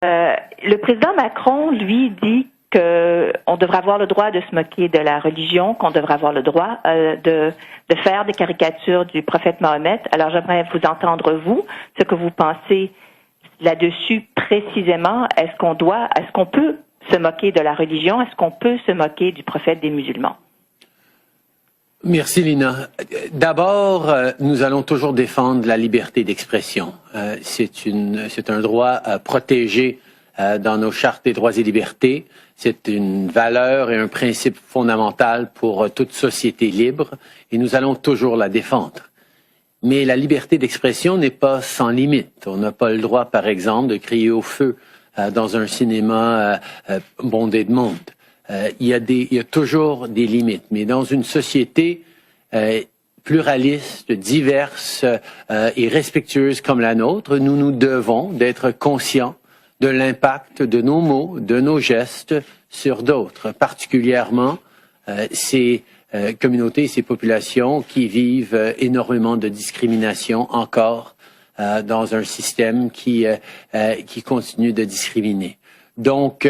Le président Macron, lui, dit qu'on devrait avoir le droit de se moquer de la religion, qu'on devrait avoir le droit de faire des caricatures du prophète Mohammed. Alors, j'aimerais vous entendre, vous, ce que vous pensez là-dessus précisément. Est-ce qu'on peut se moquer de la religion? Est-ce qu'on peut se moquer du prophète des musulmans? Merci, Lina. D'abord, nous allons toujours défendre la liberté d'expression. C'est un droit protégé dans nos chartes des droits et libertés. C'est une valeur et un principe fondamental pour toute société libre et nous allons toujours la défendre. Mais la liberté d'expression n'est pas sans limite. On n'a pas le droit, par exemple, de crier au feu dans un cinéma bondé de monde. Il y a toujours des limites, mais dans une société pluraliste, diverse et respectueuse comme la nôtre, nous nous devons d'être conscients de l'impact de nos mots, de nos gestes sur d'autres, particulièrement ces communautés, ces populations qui vivent énormément de discrimination encore dans un système qui continue de discriminer. Donc,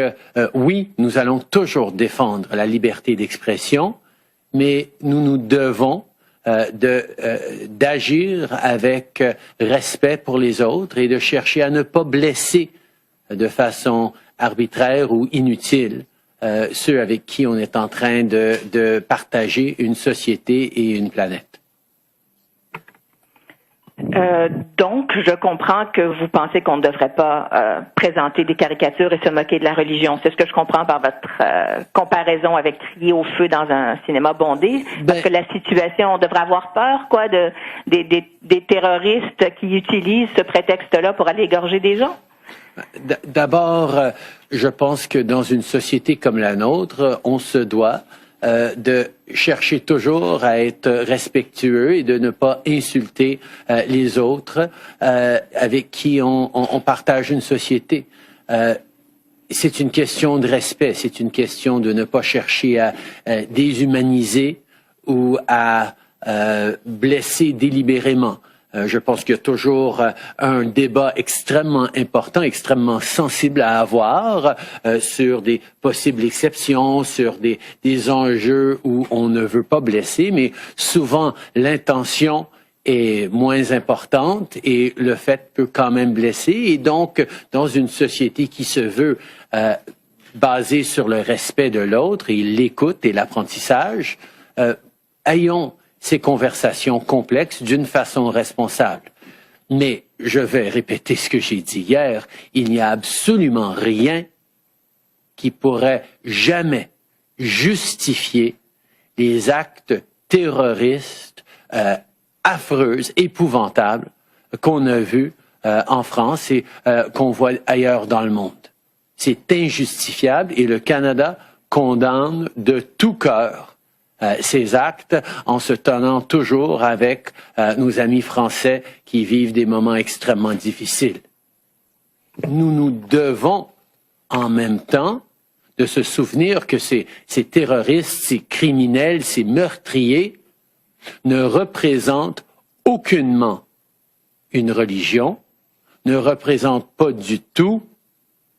oui, nous allons toujours défendre la liberté d'expression, mais nous devons d'agir avec respect pour les autres et de chercher à ne pas blesser de façon arbitraire ou inutile ceux avec qui on est en train de partager une société et une planète. Donc, je comprends que vous pensez qu'on ne devrait pas présenter des caricatures et se moquer de la religion. C'est ce que je comprends par votre comparaison avec crier au feu dans un cinéma bondé. Parce que la situation, on devrait avoir peur, quoi, des terroristes qui utilisent ce prétexte-là pour aller égorger des gens? D'abord, je pense que dans une société comme la nôtre, on se doit de chercher toujours à être respectueux et de ne pas insulter les autres avec qui on partage une société. C'est une question de respect, c'est une question de ne pas chercher à déshumaniser ou à blesser délibérément. Je pense qu'il y a toujours un débat extrêmement important, extrêmement sensible à avoir sur des possibles exceptions, sur des enjeux où on ne veut pas blesser, mais souvent l'intention est moins importante et le fait peut quand même blesser. Et donc, dans une société qui se veut basée sur le respect de l'autre et l'écoute et l'apprentissage, ayons ces conversations complexes d'une façon responsable. Mais je vais répéter ce que j'ai dit hier, il n'y a absolument rien qui pourrait jamais justifier les actes terroristes affreux, épouvantables qu'on a vus en France et qu'on voit ailleurs dans le monde. C'est injustifiable et le Canada condamne de tout cœur ces actes en se tenant toujours avec nos amis français qui vivent des moments extrêmement difficiles. Nous devons en même temps de se souvenir que ces terroristes, ces criminels, ces meurtriers ne représentent aucunement une religion, ne représentent pas du tout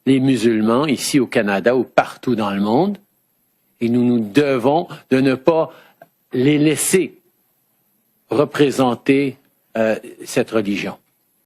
les musulmans ici au Canada ou partout dans le monde. Et nous devons de ne pas les laisser représenter cette religion.